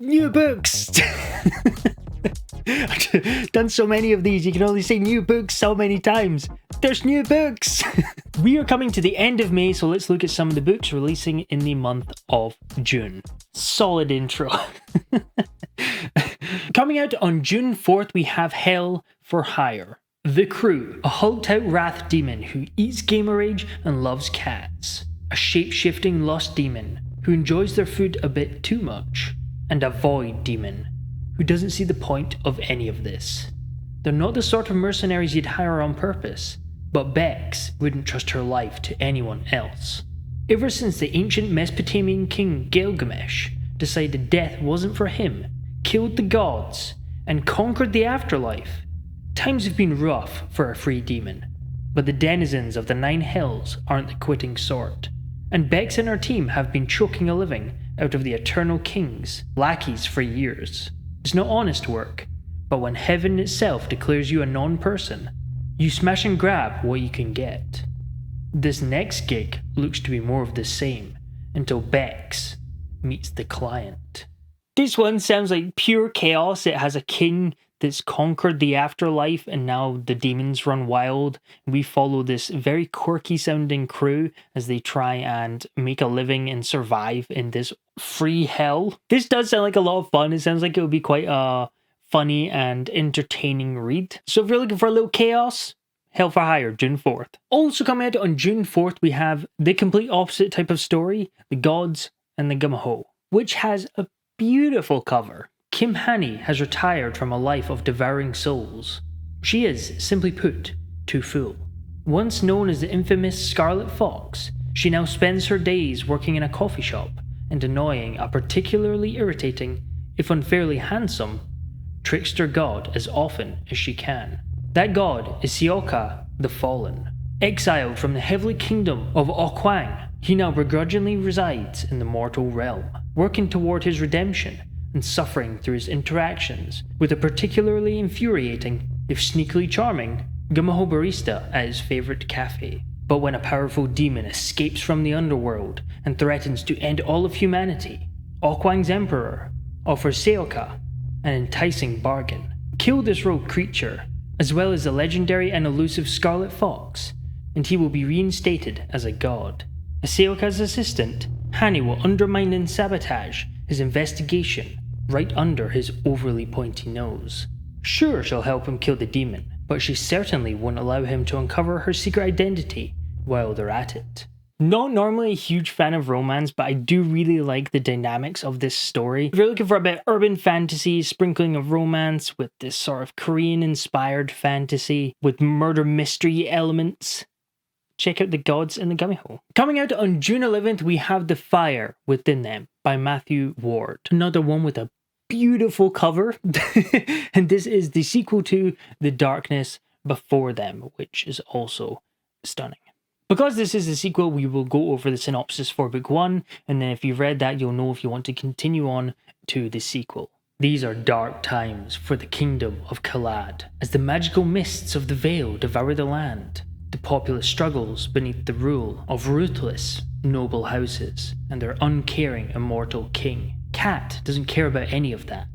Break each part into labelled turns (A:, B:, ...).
A: New books! I've done so many of these, you can only say new books so many times. There's new books! We are coming to the end of May, so let's look at some of the books releasing in the month of June. Solid intro. Coming out on June 4th, we have Hell for Hire. The Crew, a hulked-out wrath demon who eats gamer rage and loves cats. A shape-shifting lust demon who enjoys their food a bit too much. And a void demon who doesn't see the point of any of this. They're not the sort of mercenaries you'd hire on purpose, but Bex wouldn't trust her life to anyone else. Ever since the ancient Mesopotamian king Gilgamesh decided death wasn't for him, killed the gods, and conquered the afterlife, times have been rough for a free demon. But the denizens of the Nine Hells aren't the quitting sort, and Bex and her team have been choking a living out of the Eternal King's lackeys for years. It's not honest work, but when heaven itself declares you a non-person, you smash and grab what you can get. This next gig looks to be more of the same, until Bex meets the client. This one sounds like pure chaos. It has a king that's conquered the afterlife and now the demons run wild. We follow this very quirky sounding crew as they try and make a living and survive in this free hell. This does sound like a lot of fun. It sounds like it would be quite a funny and entertaining read. So if you're looking for a little chaos, Hell for Hire, June 4th. Also coming out on June 4th, we have the complete opposite type of story, The Gods and the Gumiho, which has a beautiful cover. Kim Haney has retired from a life of devouring souls. She is, simply put, too full. Once known as the infamous Scarlet Fox, she now spends her days working in a coffee shop and annoying a particularly irritating, if unfairly handsome, trickster god as often as she can. That god is Sioka the Fallen. Exiled from the heavenly kingdom of Okwang, he now begrudgingly resides in the mortal realm, working toward his redemption and suffering through his interactions with a particularly infuriating, if sneakily charming, Gumiho barista at his favourite cafe. But when a powerful demon escapes from the underworld and threatens to end all of humanity, Okwang's emperor offers Seoka an enticing bargain. Kill this rogue creature, as well as the legendary and elusive Scarlet Fox, and he will be reinstated as a god. As Seoka's assistant, Hani will undermine and sabotage his investigation right under his overly pointy nose. Sure, she'll help him kill the demon, but she certainly won't allow him to uncover her secret identity while they're at it. Not normally a huge fan of romance, but I do really like the dynamics of this story. If you're looking for a bit of urban fantasy, sprinkling of romance with this sort of Korean-inspired fantasy with murder mystery elements, check out The Gods and the Gumiho. Coming out on June 11th, we have The Fire Within Them by Matthew Ward. Another one with a beautiful cover. And this is the sequel to The Darkness Before Them, which is also stunning. Because this is the sequel, we will go over the synopsis for book 1, and then if you've read that, you'll know if you want to continue on to the sequel. These are dark times for the kingdom of Kalad, as the magical mists of the Vale devour the land. The populace struggles beneath the rule of ruthless, noble houses and their uncaring immortal king. Kat doesn't care about any of that.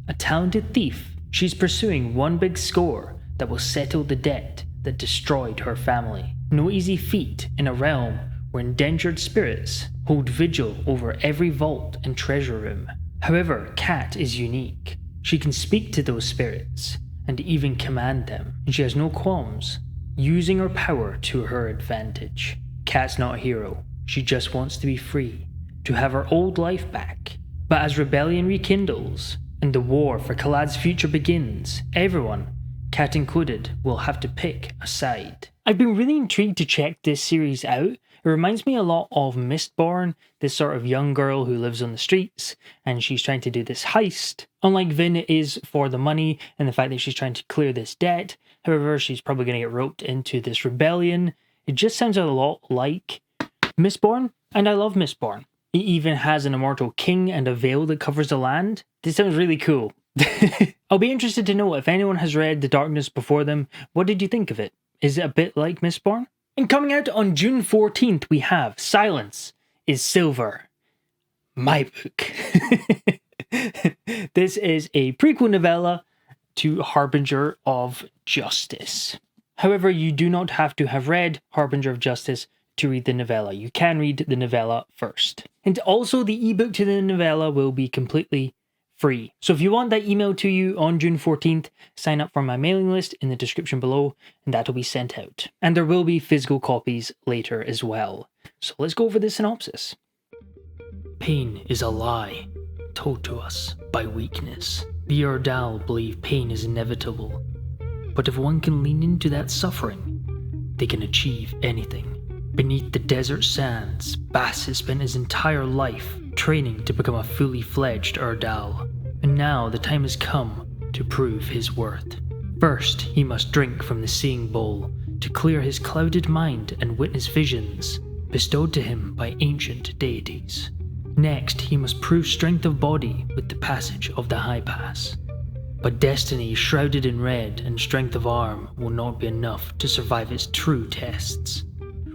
A: A talented thief, she's pursuing one big score that will settle the debt that destroyed her family. No easy feat in a realm where endangered spirits hold vigil over every vault and treasure room. However, Kat is unique. She can speak to those spirits and even command them, and she has no qualms using her power to her advantage. Kat's not a hero. She just wants to be free, to have her old life back. But as rebellion rekindles and the war for Kalad's future begins, everyone, Kat included, will have to pick a side. I've been really intrigued to check this series out. It reminds me a lot of Mistborn, this sort of young girl who lives on the streets and she's trying to do this heist. Unlike Vin, it is for the money and the fact that she's trying to clear this debt. However, she's probably going to get roped into this rebellion. It just sounds a lot like Mistborn, and I love Mistborn. It even has an immortal king and a veil that covers the land. This sounds really cool. I'll be interested to know if anyone has read The Darkness Before Them. What did you think of it? Is it a bit like Mistborn? And coming out on June 14th, we have Silence is Silver, my book. This is a prequel novella to Harbinger of Justice. However, you do not have to have read Harbinger of Justice to read the novella. You can read the novella first. And also the ebook to the novella will be completely free. So if you want that emailed to you on June 14th, sign up for my mailing list in the description below and that'll be sent out. And there will be physical copies later as well. So let's go over the synopsis. Pain is a lie, told to us by weakness. The Erdal believe pain is inevitable. But if one can lean into that suffering, they can achieve anything. Beneath the desert sands, Bass has spent his entire life training to become a fully fledged Erdal, and now the time has come to prove his worth. First, he must drink from the seeing bowl to clear his clouded mind and witness visions bestowed to him by ancient deities. Next, he must prove strength of body with the passage of the High Pass. But destiny shrouded in red and strength of arm will not be enough to survive its true tests.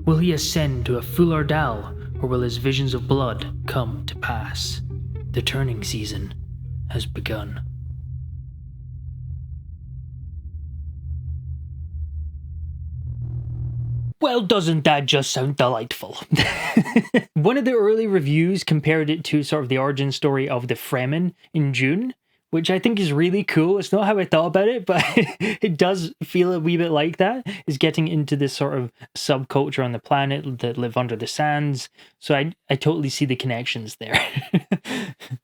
A: Will he ascend to a full Erdal, or will his visions of blood come to pass? The turning season has begun. Well, doesn't that just sound delightful? One of the early reviews compared it to sort of the origin story of the Fremen in Dune, which I think is really cool. It's not how I thought about it, but it does feel a wee bit like that. Is getting into this sort of subculture on the planet that live under the sands. So I totally see the connections there.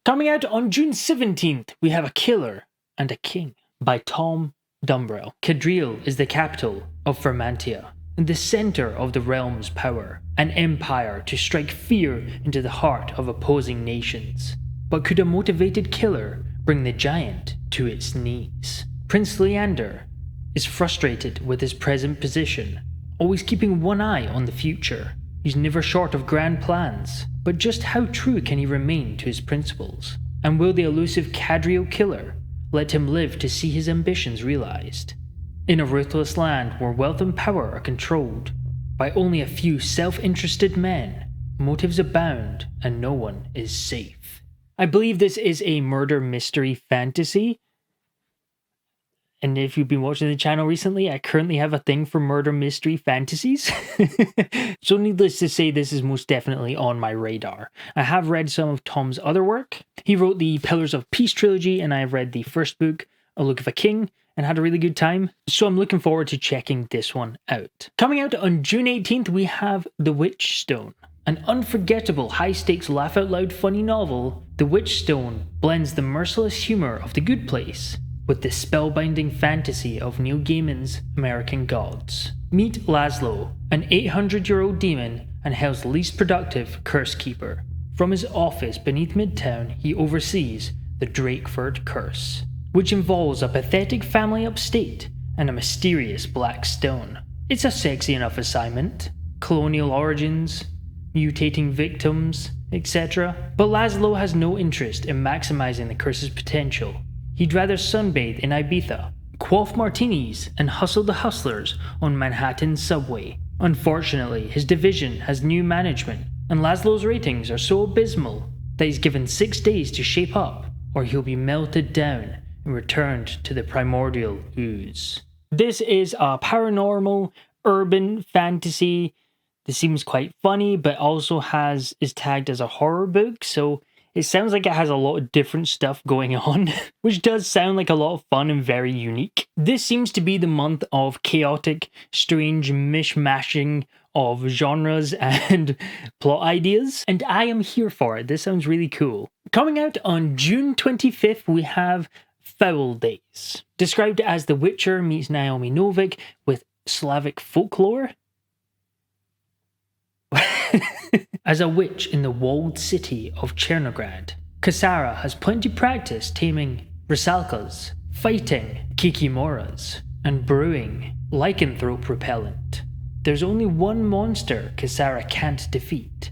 A: Coming out on June 17th, we have A Killer and a King by Tom Dumbrell. Cadriel is the capital of Fermantia, the center of the realm's power, an empire to strike fear into the heart of opposing nations. But could a motivated killer bring the giant to its knees? Prince Leander is frustrated with his present position, always keeping one eye on the future. He's never short of grand plans, but just how true can he remain to his principles? And will the elusive Cadriel killer let him live to see his ambitions realized? In a ruthless land where wealth and power are controlled by only a few self-interested men, motives abound and no one is safe. I believe this is a murder mystery fantasy. And if you've been watching the channel recently, I currently have a thing for murder mystery fantasies. So needless to say, this is most definitely on my radar. I have read some of Tom's other work. He wrote the Pillars of Peace trilogy, and I have read the first book, A Look of a King, and had a really good time. So I'm looking forward to checking this one out. Coming out on June 18th, we have The Witchstone. An unforgettable, high-stakes, laugh-out-loud funny novel, The Witchstone blends the merciless humor of The Good Place with the spellbinding fantasy of Neil Gaiman's American Gods. Meet Laszlo, an 800-year-old demon and hell's least productive curse keeper. From his office beneath Midtown, he oversees the Drakeford Curse, which involves a pathetic family upstate and a mysterious black stone. It's a sexy enough assignment. Colonial origins, mutating victims, etc. But Laszlo has no interest in maximizing the curse's potential. He'd rather sunbathe in Ibiza, quaff martinis, and hustle the hustlers on Manhattan's subway. Unfortunately, his division has new management, and Laszlo's ratings are so abysmal that he's given 6 days to shape up, or he'll be melted down and returned to the primordial ooze. This is a paranormal, urban fantasy. This seems quite funny, but also is tagged as a horror book, so it sounds like it has a lot of different stuff going on, which does sound like a lot of fun and very unique. This seems to be the month of chaotic, strange mishmashing of genres and plot ideas, and I am here for it. This sounds really cool. Coming out on June 25th, we have Foul Days, described as The Witcher meets Naomi Novik with Slavic folklore. As a witch in the walled city of Chernograd, Kasara has plenty practice taming Rusalkas, fighting Kikimoras, and brewing lycanthrope repellent. There's only one monster Kasara can't defeat.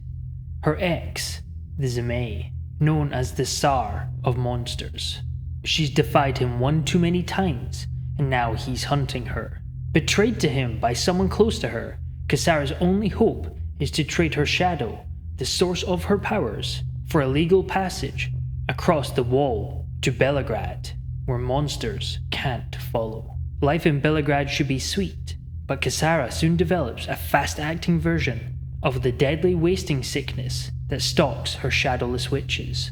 A: Her ex, the Zemei, known as the Tsar of Monsters. She's defied him one too many times, and now he's hunting her. Betrayed to him by someone close to her, Kasara's only hope is to trade her shadow, the source of her powers, for a legal passage across the wall to Belgrade, where monsters can't follow. Life in Belgrade should be sweet, but Kisara soon develops a fast-acting version of the deadly wasting sickness that stalks her shadowless witches,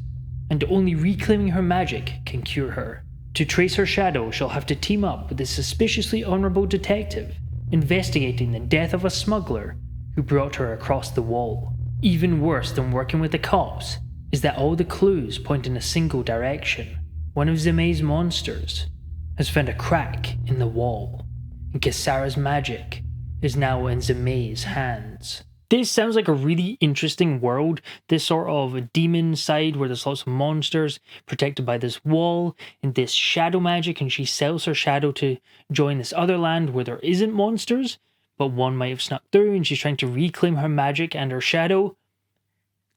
A: and only reclaiming her magic can cure her. To trace her shadow, she'll have to team up with a suspiciously honourable detective investigating the death of a smuggler who brought her across the wall. Even worse than working with the cops is that all the clues point in a single direction. One of Zeme's monsters has found a crack in the wall, and Kisara's magic is now in Zeme's hands. This sounds like a really interesting world, this sort of demon side where there's lots of monsters protected by this wall and this shadow magic, and she sells her shadow to join this other land where there isn't monsters, but one might have snuck through and she's trying to reclaim her magic and her shadow.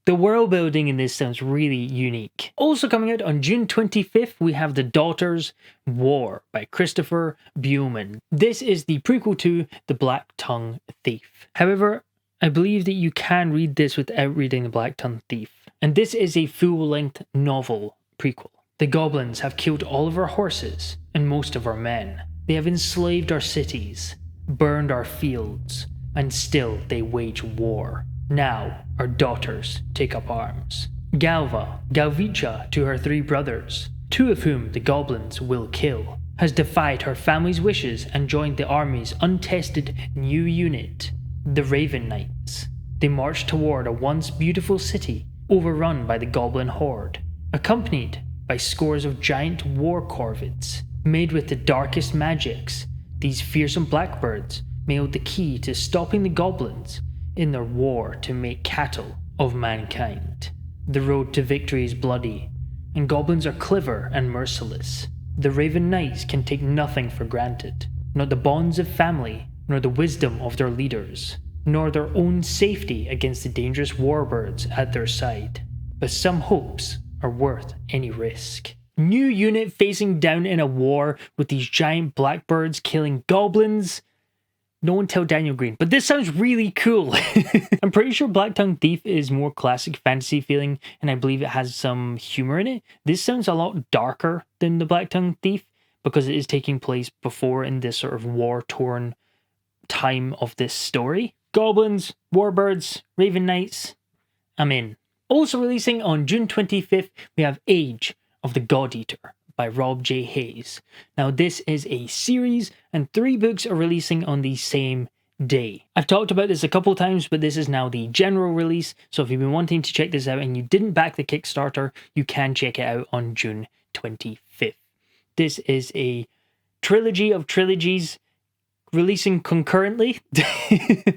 A: The world building in this sounds really unique. Also coming out on June 25th, we have The Daughters War by Christopher Buehlman. This is the prequel to The Black Tongue Thief. However, I believe that you can read this without reading The Black Tongue Thief. And this is a full-length novel prequel. The goblins have killed all of our horses and most of our men. They have enslaved our cities, burned our fields, and still they wage war. Now our daughters take up arms. Galvicha to her 3 brothers, 2 of whom the goblins will kill, has defied her family's wishes and joined the army's untested new unit, the Raven Knights. They march toward a once beautiful city overrun by the goblin horde, accompanied by scores of giant war corvids made with the darkest magics. These fearsome blackbirds may hold the key to stopping the goblins in their war to make cattle of mankind. The road to victory is bloody, and goblins are clever and merciless. The Raven Knights can take nothing for granted, not the bonds of family, nor the wisdom of their leaders, nor their own safety against the dangerous warbirds at their side. But some hopes are worth any risk. New unit facing down in a war with these giant blackbirds killing goblins. No one tell Daniel Green, but this sounds really cool. I'm pretty sure Black Tongue Thief is more classic fantasy feeling, and I believe it has some humor in it. This sounds a lot darker than the Black Tongue Thief because it is taking place before in this sort of war-torn time of this story. Goblins, warbirds, Raven Knights, I'm in. Also releasing on June 25th, we have Age of the God Eater by Rob J. Hayes. Now this is a series and 3 books are releasing on the same day. I've talked about this a couple times, but this is now the general release, so if you've been wanting to check this out and you didn't back the Kickstarter, you can check it out on June 25th. This is a trilogy of trilogies releasing concurrently,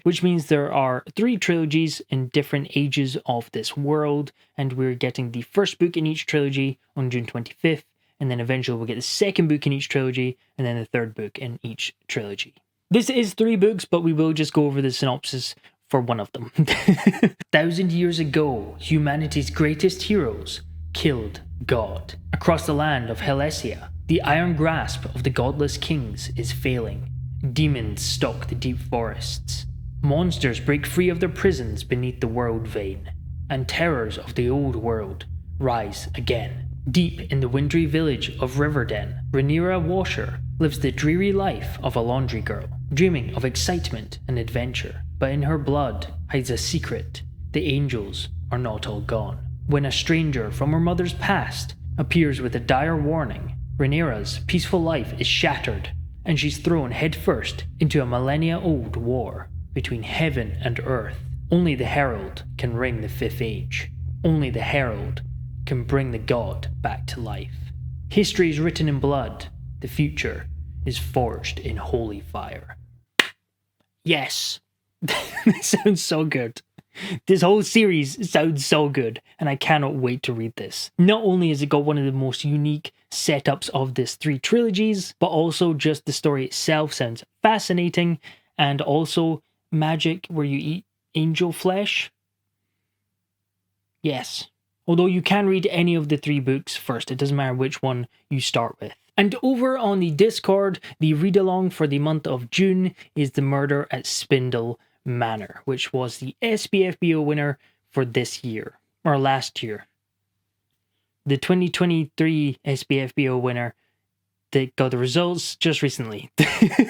A: which means there are 3 trilogies in different ages of this world, and we're getting the first book in each trilogy on June 25th, and then eventually we'll get the second book in each trilogy, and then the third book in each trilogy. This is 3 books, but we will just go over the synopsis for one of them. 1,000 years ago, humanity's greatest heroes killed God. Across the land of Hellesia, the iron grasp of the godless kings is failing. Demons stalk the deep forests. Monsters break free of their prisons beneath the world vein, and terrors of the old world rise again. Deep in the wintry village of Riverden, Rhaenyra Washer lives the dreary life of a laundry girl, dreaming of excitement and adventure. But in her blood hides a secret. The angels are not all gone. When a stranger from her mother's past appears with a dire warning, Rhaenyra's peaceful life is shattered, and she's thrown headfirst into a millennia-old war between heaven and earth. Only the Herald can ring the 5th Age. Only the Herald can bring the god back to life. History is written in blood. The future is forged in holy fire. Yes! This sounds so good. This whole series sounds so good, and I cannot wait to read this. Not only has it got one of the most unique setups of this 3 trilogies, but also just the story itself sounds fascinating, and also magic where you eat angel flesh. Yes. Although you can read any of the 3 books first, it doesn't matter which one you start with. And over on the Discord, the read-along for the month of June is The Murder at Spindle Manor, which was the SBFBO winner for this year, or last year. the 2023 SBFBO winner that got the results just recently.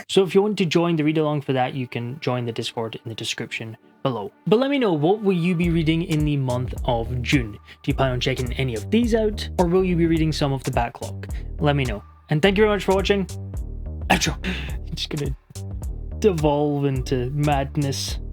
A: So if you want to join the read along for that, you can join the Discord in the description below. But let me know, what will you be reading in the month of June? Do you plan on checking any of these out, or will you be reading some of the backlog? Let me know. And thank you very much for watching. Outro. I'm just gonna devolve into madness.